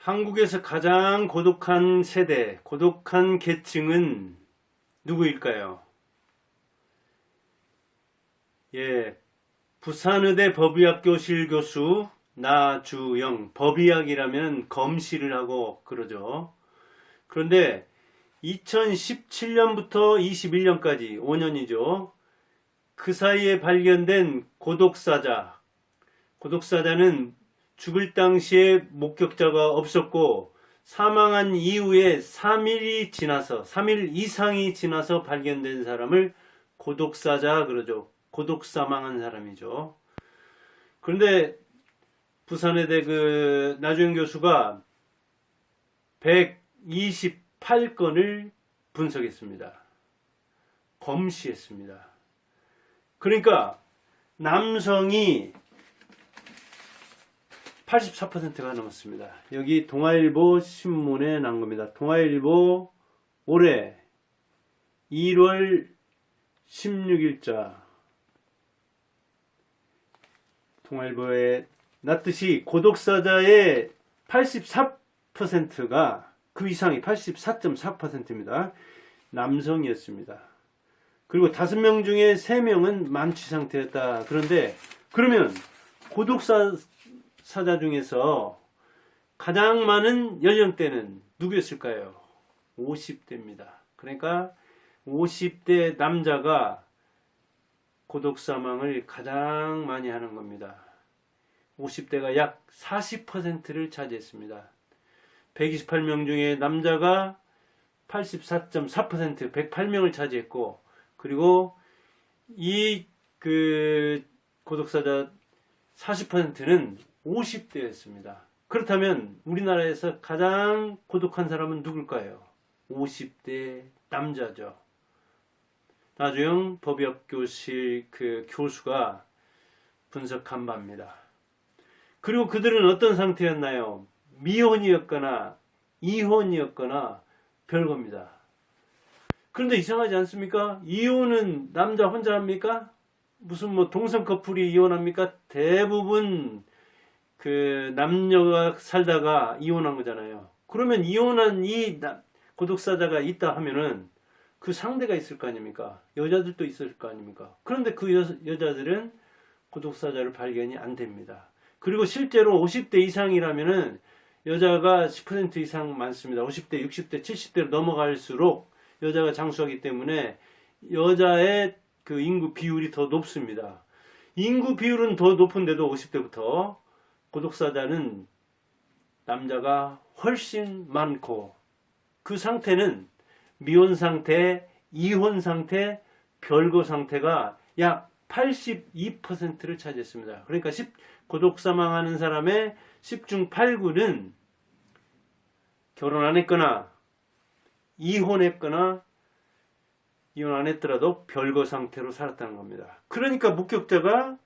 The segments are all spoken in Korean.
한국에서 가장 고독한 세대, 고독한 계층은 누구일까요? 예, 부산의대 법의학교실 교수 나주영, 법의학이라면 검시를 하고 그러죠. 그런데 2017년부터 21년까지 5년이죠. 그 사이에 발견된 고독사자는 죽을 당시에 목격자가 없었고 사망한 이후에 3일 이상이 지나서 발견된 사람을 고독사자 그러죠. 고독 사망한 사람이죠. 그런데 부산의대 그 나주영 교수가 128건을 분석했습니다. 검시했습니다. 그러니까 남성이 84%가 넘었습니다. 여기 동아일보 신문에 난 겁니다. 동아일보 올해 1월 16일자 동아일보에 났듯이 고독사자의 84%가 그 이상이 84.4%입니다. 남성이었습니다. 그리고 5명 중에 3명은 만취 상태였다. 그런데 그러면 고독사자 중에서 가장 많은 연령대는 누구였을까요? 50대입니다. 그러니까 50대 남자가 고독사망을 가장 많이 하는 겁니다. 50대가 약 40%를 차지했습니다. 128명 중에 남자가 84.4%, 108명을 차지했고, 그리고 이 고독사자 40%는 50대였습니다. 그렇다면 우리나라에서 가장 고독한 사람은 누굴까요? 50대 남자죠. 나주영 법의학교실 교수가 분석한 바입니다. 그리고 그들은 어떤 상태였나요? 미혼이었거나 이혼이었거나 별겁니다. 그런데 이상하지 않습니까? 이혼은 남자 혼자 합니까? 무슨 동성 커플이 이혼합니까? 대부분 남녀가 살다가 이혼한 거잖아요. 그러면 이혼한 이 고독사자가 있다 하면은 그 상대가 있을 거 아닙니까? 여자들도 있을 거 아닙니까? 그런데 그 여자들은 고독사자를 발견이 안 됩니다. 그리고 실제로 50대 이상이라면은 여자가 10% 이상 많습니다. 50대, 60대, 70대로 넘어갈수록 여자가 장수하기 때문에 여자의 인구 비율이 더 높습니다. 인구 비율은 더 높은데도 50대부터 고독사자는 남자가 훨씬 많고 그 상태는 미혼 상태, 이혼 상태, 별거 상태가 약 82%를 차지했습니다. 그러니까 고독 사망하는 사람의 10중 8구는 결혼 안 했거나 이혼했거나 이혼 안 했더라도 별거 상태로 살았다는 겁니다. 그러니까 목격자가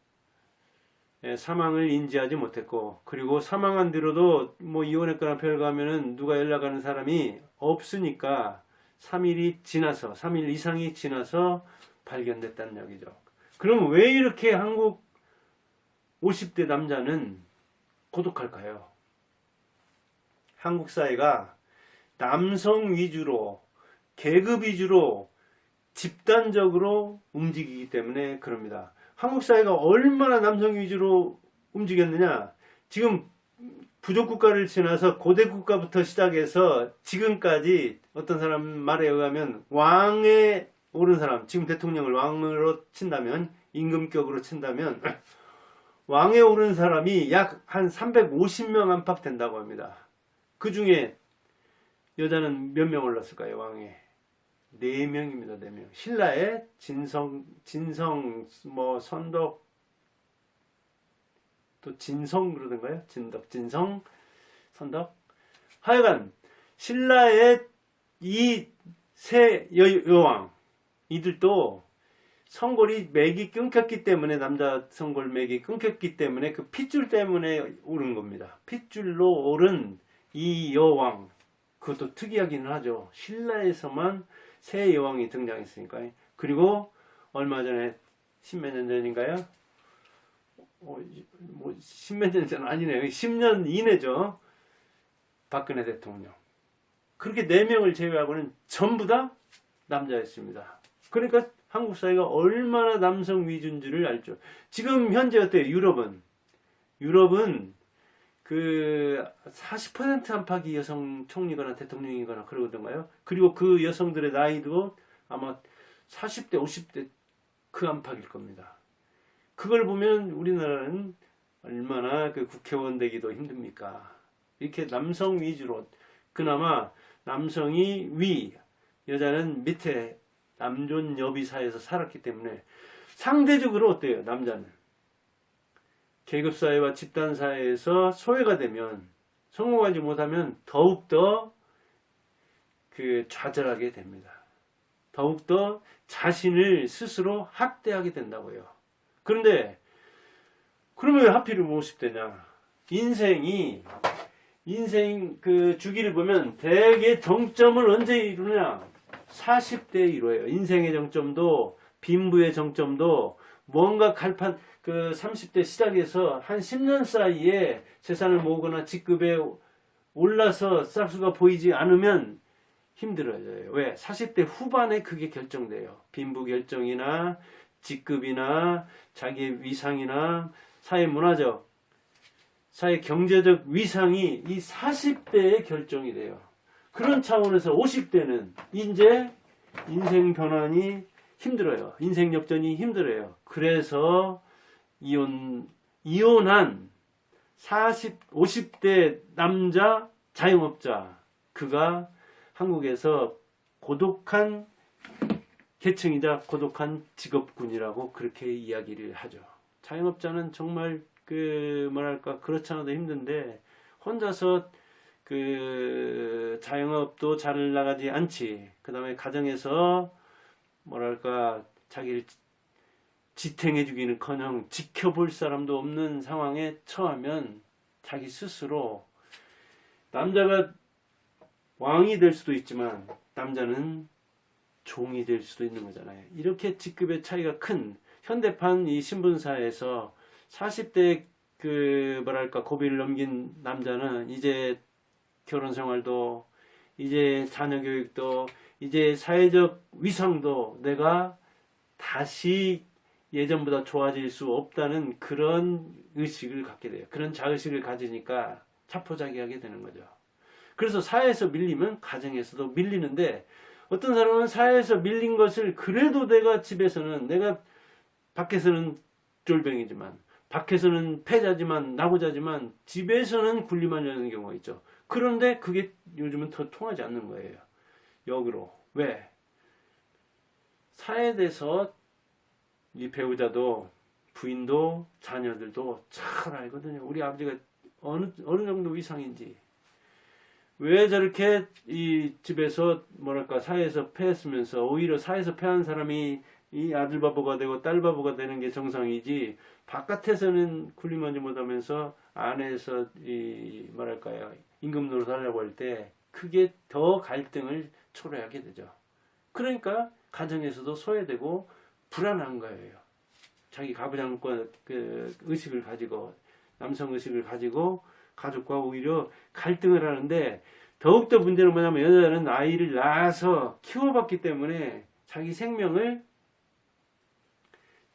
사망을 인지하지 못했고, 그리고 사망한 뒤로도 이혼했거나 별거 하면은 누가 연락하는 사람이 없으니까 3일 이상이 지나서 발견됐다는 얘기죠. 그럼 왜 이렇게 한국 50대 남자는 고독할까요? 한국 사회가 남성 위주로, 계급 위주로, 집단적으로 움직이기 때문에 그럽니다. 한국 사회가 얼마나 남성 위주로 움직였느냐? 지금 부족국가를 지나서 고대국가부터 시작해서 지금까지 어떤 사람 말에 의하면 왕에 오른 사람, 지금 대통령을 왕으로 친다면, 임금격으로 친다면 왕에 오른 사람이 약 한 350명 안팎 된다고 합니다. 그 중에 여자는 몇 명 올랐을까요? 왕에 4명입니다. 4명. 신라의 진성, 선덕, 또 진성 그러던가요? 진성, 선덕. 하여간 신라의 이 세 여왕 이들도 성골이 맥이 끊겼기 때문에, 남자 성골 맥이 끊겼기 때문에 그 핏줄 때문에 오른 겁니다. 핏줄로 오른 이 여왕, 그것도 특이하기는 하죠. 신라에서만 새 여왕이 등장했으니까요. 그리고 얼마 전에 10몇 년 전인가요? 10몇 년 전 아니네요. 10년 이내죠. 박근혜 대통령. 그렇게 4명을 제외하고는 전부 다 남자였습니다. 그러니까 한국 사회가 얼마나 남성 위주인지를 알죠. 지금 현재 어때요? 유럽은 그 40% 안팎이 여성 총리거나 대통령이거나 그러던가요? 그리고 그 여성들의 나이도 아마 40대, 50대 그 안팎일 겁니다. 그걸 보면 우리나라는 얼마나 그 국회의원 되기도 힘듭니까? 이렇게 남성 위주로, 그나마 남성이 위, 여자는 밑에 남존 여비 사회에서 살았기 때문에 상대적으로 어때요? 남자는 계급사회와 집단사회에서 소외가 되면, 성공하지 못하면 더욱더 그 좌절하게 됩니다. 더욱더 자신을 스스로 학대하게 된다고요. 그런데 그러면 왜 하필 50대냐? 인생 그 주기를 보면 대개 정점을 언제 이루느냐? 40대에 이루어요. 인생의 정점도, 빈부의 정점도, 뭔가 갈판, 그 30대 시작해서 한 10년 사이에 재산을 모으거나 직급에 올라서 싹수가 보이지 않으면 힘들어져요. 왜? 40대 후반에 그게 결정돼요. 빈부 결정이나 직급이나 자기의 위상이나 사회 문화적, 사회 경제적 위상이 이 40대에 결정이 돼요. 그런 차원에서 50대는 이제 인생 변환이 힘들어요. 인생 역전이 힘들어요. 그래서 이혼한 50대 남자 자영업자, 그가 한국에서 고독한 계층이자 고독한 직업군이라고 그렇게 이야기를 하죠. 자영업자는 정말 그 뭐랄까 그렇지 않아도 힘든데 혼자서 그 자영업도 잘 나가지 않지. 그 다음에 가정에서 뭐랄까 자기를 지탱해주기는커녕 지켜볼 사람도 없는 상황에 처하면 자기 스스로, 남자가 왕이 될 수도 있지만 남자는 종이 될 수도 있는 거잖아요. 이렇게 직급의 차이가 큰 현대판 이 신분사회에서 40대 그 뭐랄까 고비를 넘긴 남자는 이제 결혼 생활도, 이제 자녀 교육도, 이제 사회적 위상도 내가 다시 예전보다 좋아질 수 없다는 그런 의식을 갖게 돼요. 그런 자의식을 가지니까 자포자기하게 되는 거죠. 그래서 사회에서 밀리면 가정에서도 밀리는데, 어떤 사람은 사회에서 밀린 것을 그래도 내가 집에서는, 내가 밖에서는 쫄병이지만, 밖에서는 패자지만, 나고자지만 집에서는 군림하려는 경우가 있죠. 그런데 그게 요즘은 더 통하지 않는 거예요. 역으로. 왜? 사회에서 이 배우자도 부인도 자녀들도 잘 알거든요. 우리 아버지가 어느 정도 위상인지, 왜 저렇게 이 집에서 뭐랄까 사회에서 패했으면서 오히려 사회에서 패한 사람이 이 아들 바보가 되고 딸 바보가 되는 게 정상이지, 바깥에서는 군림하지 못하면서 안에서 이 뭐랄까요 임금 노릇하려고 할 때 그게 더 갈등을 초래하게 되죠. 그러니까 가정에서도 소외되고 불안한 거예요. 자기 가부장권 그 의식을 가지고, 남성 의식을 가지고 가족과 오히려 갈등을 하는데, 더욱더 문제는 뭐냐면 여자는 아이를 낳아서 키워봤기 때문에 자기 생명을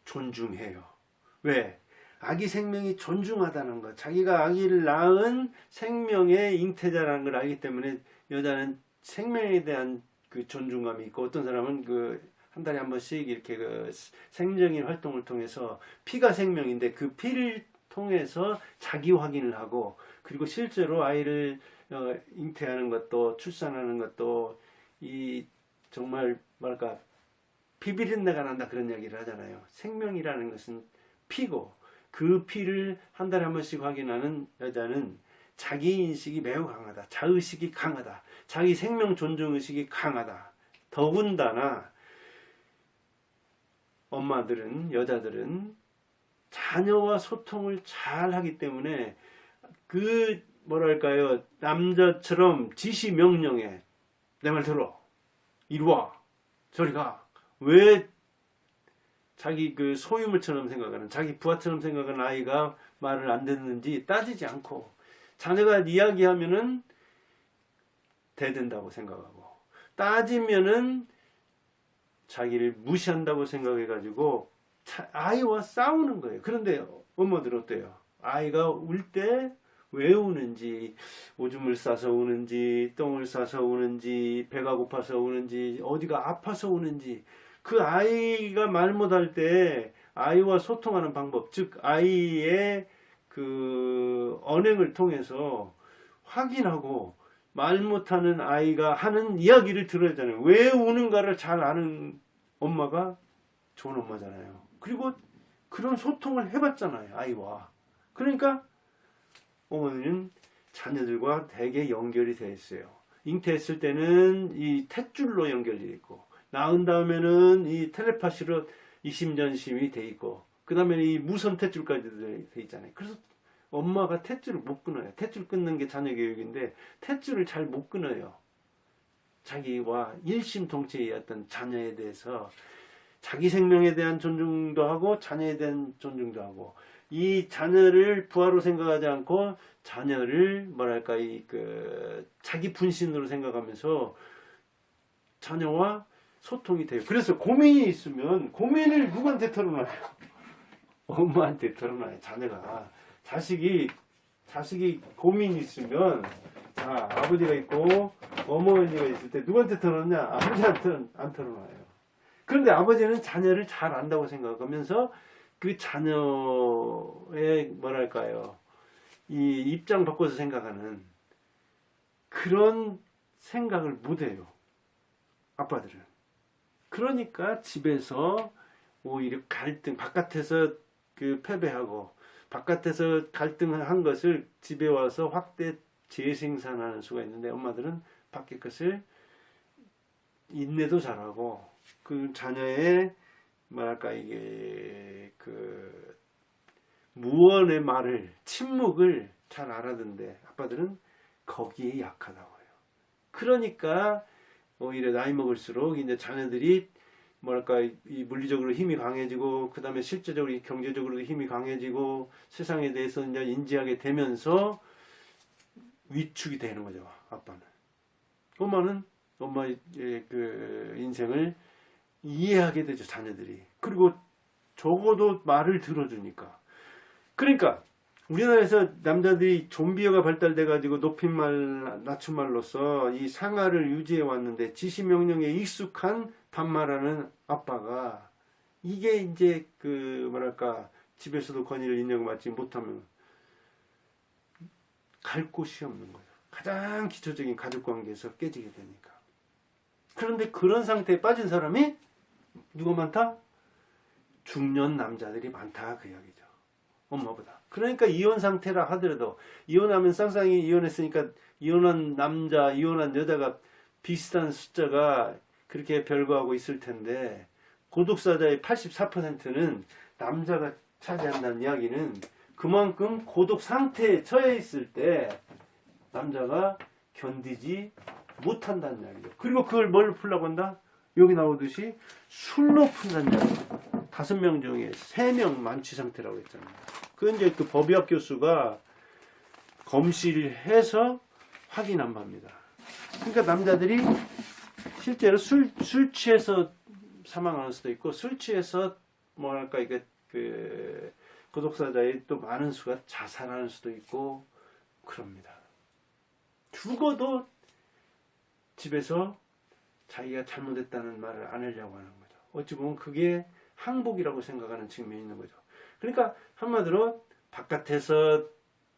존중해요. 왜? 아기 생명이 존중하다는 것, 자기가 아기를 낳은 생명의 잉태자라는 걸 알기 때문에 여자는 생명에 대한 그 존중감이 있고, 어떤 사람은 그 한 달에 한 번씩 이렇게 그 생정인 활동을 통해서, 피가 생명인데 그 피를 통해서 자기 확인을 하고, 그리고 실제로 아이를 잉태하는 것도 출산하는 것도 이 정말 뭐랄까 피비린내가 난다 그런 이야기를 하잖아요. 생명이라는 것은 피고, 그 피를 한 달에 한 번씩 확인하는 여자는 자기 인식이 매우 강하다, 자의식이 강하다, 자기 생명 존중 의식이 강하다. 더군다나 엄마들은, 여자들은 자녀와 소통을 잘 하기 때문에 그 뭐랄까요 남자처럼 지시 명령에 내 말 들어, 이리 와, 저리 가, 왜 자기 그 소유물처럼 생각하는, 자기 부하처럼 생각하는 아이가 말을 안 듣는지 따지지 않고, 자녀가 이야기하면은 대든다고 생각하고, 따지면은 자기를 무시한다고 생각해가지고 아이와 싸우는 거예요. 그런데 엄마들 어때요? 아이가 울 때 왜 우는지, 오줌을 싸서 우는지, 똥을 싸서 우는지, 배가 고파서 우는지, 어디가 아파서 우는지, 그 아이가 말 못할 때 아이와 소통하는 방법, 즉 아이의 그 언행을 통해서 확인하고, 말 못하는 아이가 하는 이야기를 들어야 하잖아요. 왜 우는가를 잘 아는 엄마가 좋은 엄마잖아요. 그리고 그런 소통을 해봤잖아요, 아이와. 그러니까 어머니는 자녀들과 되게 연결이 되어 있어요. 잉태했을 때는 이 탯줄로 연결되어 있고, 낳은 다음에는 이 텔레파시로 이심전심이 되어 있고, 그 다음에 이 무선 탯줄까지 되어 있잖아요. 그래서 엄마가 탯줄을 못 끊어요. 탯줄 끊는 게 자녀 교육인데 탯줄을 잘 못 끊어요. 자기와 일심동체의 어떤 자녀에 대해서 자기 생명에 대한 존중도 하고 자녀에 대한 존중도 하고, 이 자녀를 부하로 생각하지 않고 자녀를 뭐랄까 자기 분신으로 생각하면서 자녀와 소통이 돼요. 그래서 고민이 있으면 고민을 누구한테 털어놔요? 엄마한테 털어놔요. 자녀가 자식이 고민이 있으면, 자, 아버지가 있고 어머니가 있을 때 누구한테 털어놓냐? 아버지한테 안 털어놔요. 그런데 아버지는 자녀를 잘 안다고 생각하면서 그 자녀의 뭐랄까요, 이 입장 바꿔서 생각하는 그런 생각을 못해요, 아빠들은. 그러니까 집에서 오히려 갈등, 바깥에서 그 패배하고 바깥에서 갈등한 것을 집에 와서 확대 재생산하는 수가 있는데, 엄마들은 밖의 것을 인내도 잘하고 그 자녀의 뭐랄까 이게 그 무언의 말을, 침묵을 잘 알아듣는데 아빠들은 거기에 약하다고 해요. 그러니까 오히려 나이 먹을수록 이제 자녀들이 뭐랄까 이 물리적으로 힘이 강해지고, 그 다음에 실제적으로 경제적으로도 힘이 강해지고, 세상에 대해서 이제 인지하게 되면서 위축이 되는 거죠, 아빠는. 엄마는 엄마의 그 인생을 이해하게 되죠, 자녀들이. 그리고 적어도 말을 들어주니까. 그러니까 우리나라에서 남자들이 좀비어가 발달돼 가지고 높임말 낮춤말로써 이 상하를 유지해 왔는데, 지시명령에 익숙한 반말하는 아빠가, 이게 이제 그 뭐랄까 집에서도 권위를 인정받지 못하면 갈 곳이 없는 거죠. 가장 기초적인 가족관계에서 깨지게 되니까. 그런데 그런 상태에 빠진 사람이 누가 많다? 중년 남자들이 많다, 그 이야기죠. 엄마보다. 그러니까 이혼 상태라 하더라도, 이혼하면 쌍쌍이 이혼했으니까 이혼한 남자, 이혼한 여자가 비슷한 숫자가 그렇게 별거하고 있을 텐데, 고독사자의 84%는 남자가 차지한다는 이야기는 그만큼 고독 상태에 처해 있을 때 남자가 견디지 못한다는 이야기죠. 그리고 그걸 뭘로 풀려고 한다? 여기 나오듯이 술로 푼다는 이야기죠. 5명 중에 3명 만취 상태라고 했잖아요. 그 이제 그 법의학 교수가 검시를 해서 확인한 바입니다. 그러니까 남자들이 실제로 술 취해서 사망하는 수도 있고, 술 취해서 뭐랄까 이게 그 고독사자의 또 많은 수가 자살하는 수도 있고 그럽니다. 죽어도 집에서 자기가 잘못했다는 말을 안 하려고 하는 거죠. 어찌 보면 그게 항복이라고 생각하는 측면이 있는 거죠. 그러니까 한마디로 바깥에서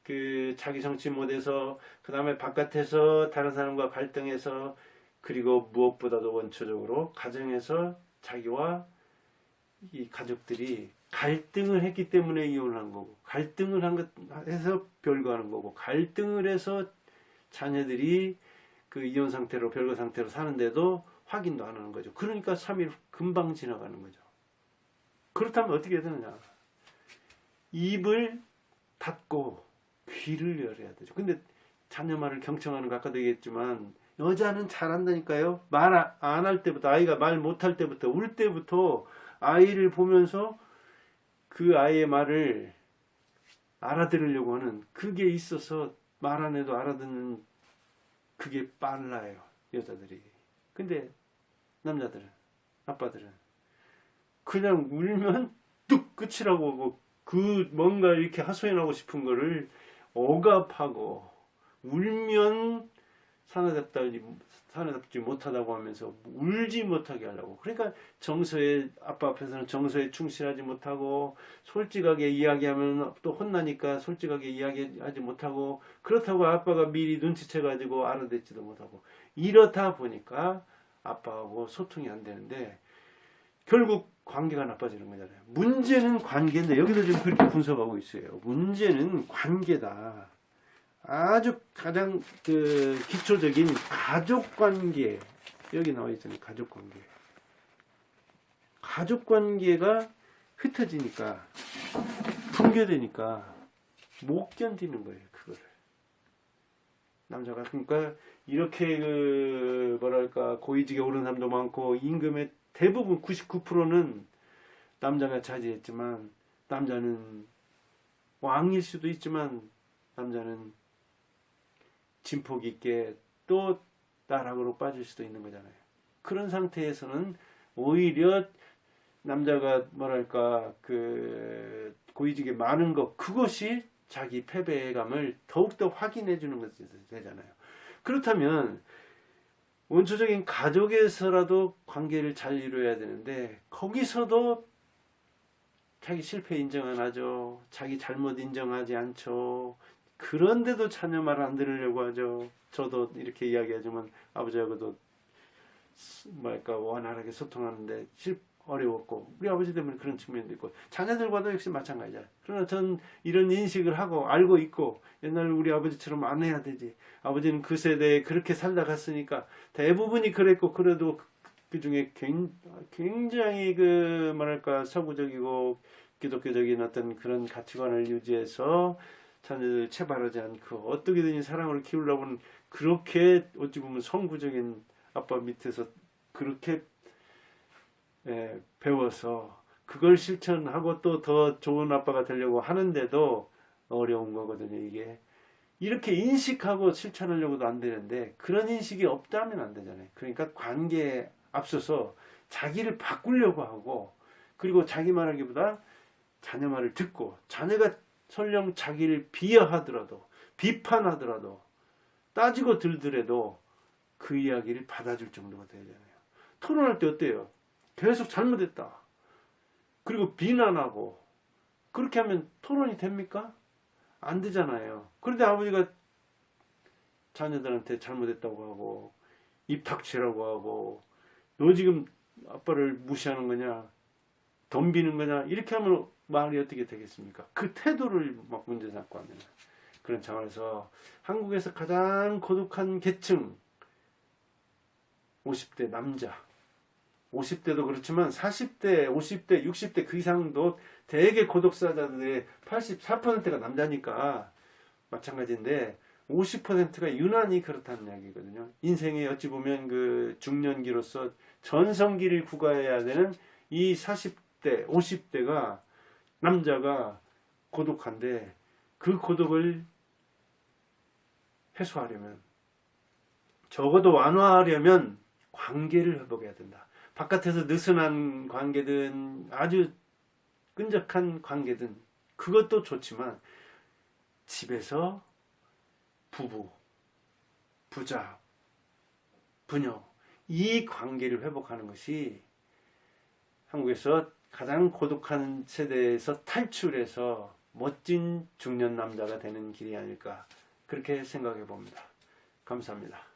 그 자기 성취 못해서, 그 다음에 바깥에서 다른 사람과 갈등해서, 그리고 무엇보다도 원초적으로 가정에서 자기와 이 가족들이 갈등을 했기 때문에 이혼을 한 거고, 갈등을 해서 별거하는 거고, 갈등을 해서 자녀들이 그 이혼 상태로 별거 상태로 사는데도 확인도 안 하는 거죠. 그러니까 3일 금방 지나가는 거죠. 그렇다면 어떻게 해야 되느냐? 입을 닫고 귀를 열어야 되죠. 근데 자녀 말을 경청하는 거 아까도 얘기했지만, 여자는 잘한다니까요. 말 안 할 때부터, 아이가 말 못할 때부터, 울 때부터 아이를 보면서 그 아이의 말을 알아들으려고 하는, 그게 있어서 말 안 해도 알아듣는 그게 빨라요, 여자들이. 근데 남자들은, 아빠들은 그냥 울면 뚝 끝이라고 하고, 그 뭔가 이렇게 하소연하고 싶은 거를 억압하고, 울면 사내답지 못하다고 하면서 울지 못하게 하려고. 그러니까 아빠 앞에서는 정서에 충실하지 못하고, 솔직하게 이야기하면 또 혼나니까 솔직하게 이야기하지 못하고, 그렇다고 아빠가 미리 눈치채가지고 알아듣지도 못하고, 이렇다 보니까 아빠하고 소통이 안 되는데 결국 관계가 나빠지는 거잖아요. 문제는 관계인데, 여기도 지금 그렇게 분석하고 있어요. 문제는 관계다. 아주 가장 기초적인 가족관계, 여기 나와 있잖아요. 가족관계. 가족관계가 흩어지니까, 붕괴되니까 못 견디는 거예요. 그거를. 남자가 그러니까 이렇게 뭐랄까 고위직에 오른 사람도 많고, 임금의 대부분 99%는 남자가 차지했지만, 남자는 왕일 수도 있지만 남자는 진폭 있게 또 나락으로 빠질 수도 있는 거잖아요. 그런 상태에서는 오히려 남자가 뭐랄까 고위직에 많은 것, 그것이 자기 패배감을 더욱더 확인해 주는 것이 되잖아요. 그렇다면 원초적인 가족에서라도 관계를 잘 이루어야 되는데, 거기서도 자기 실패 인정 안 하죠. 자기 잘못 인정하지 않죠. 그런데도 자녀 말 안 들으려고 하죠. 저도 이렇게 이야기하지만 아버지하고도 뭐랄까 원활하게 소통하는데 어려웠고, 우리 아버지 때문에 그런 측면도 있고, 자녀들과도 역시 마찬가지야. 그러나 전 이런 인식을 하고 알고 있고, 옛날 우리 아버지처럼 안 해야 되지. 아버지는 그 세대에 그렇게 살다 갔으니까 대부분이 그랬고, 그래도 그 중에 굉장히 뭐랄까 서구적이고 기독교적인 어떤 그런 가치관을 유지해서 자녀들 체벌하지 않고 어떻게든지 사랑으로 키우려고는, 그렇게 어찌 보면 성구적인 아빠 밑에서 그렇게 배워서 그걸 실천하고 또 더 좋은 아빠가 되려고 하는데도 어려운 거거든요. 이게 이렇게 인식하고 실천하려고도 안 되는데, 그런 인식이 없다면 안 되잖아요. 그러니까 관계에 앞서서 자기를 바꾸려고 하고, 그리고 자기 말하기보다 자녀 말을 듣고, 자녀가 설령 자기를 비하하더라도, 비판하더라도, 따지고 들더라도 그 이야기를 받아줄 정도가 돼야 되잖아요. 토론할 때 어때요? 계속 잘못했다, 그리고 비난하고, 그렇게 하면 토론이 됩니까? 안 되잖아요. 그런데 아버지가 자녀들한테 잘못했다고 하고, 입 닥치라고 하고, 너 지금 아빠를 무시하는 거냐, 덤비는 거냐, 이렇게 하면 말이 어떻게 되겠습니까? 그 태도를 막 문제 삼고 하면. 그런 차원에서 한국에서 가장 고독한 계층, 50대 남자, 50대도 그렇지만 40대, 50대, 60대 그 이상도 대개 고독사자들의 84%가 남자니까 마찬가지인데, 50%가 유난히 그렇다는 이야기거든요. 인생에 어찌 보면 그 중년기로서 전성기를 구가해야 되는 이 40대, 50대가 남자가 고독한데, 그 고독을 해소하려면, 적어도 완화하려면 관계를 회복해야 된다. 바깥에서 느슨한 관계든 아주 끈적한 관계든 그것도 좋지만, 집에서 부부, 부자, 부녀, 이 관계를 회복하는 것이 한국에서 가장 고독한 세대에서 탈출해서 멋진 중년 남자가 되는 길이 아닐까, 그렇게 생각해 봅니다. 감사합니다.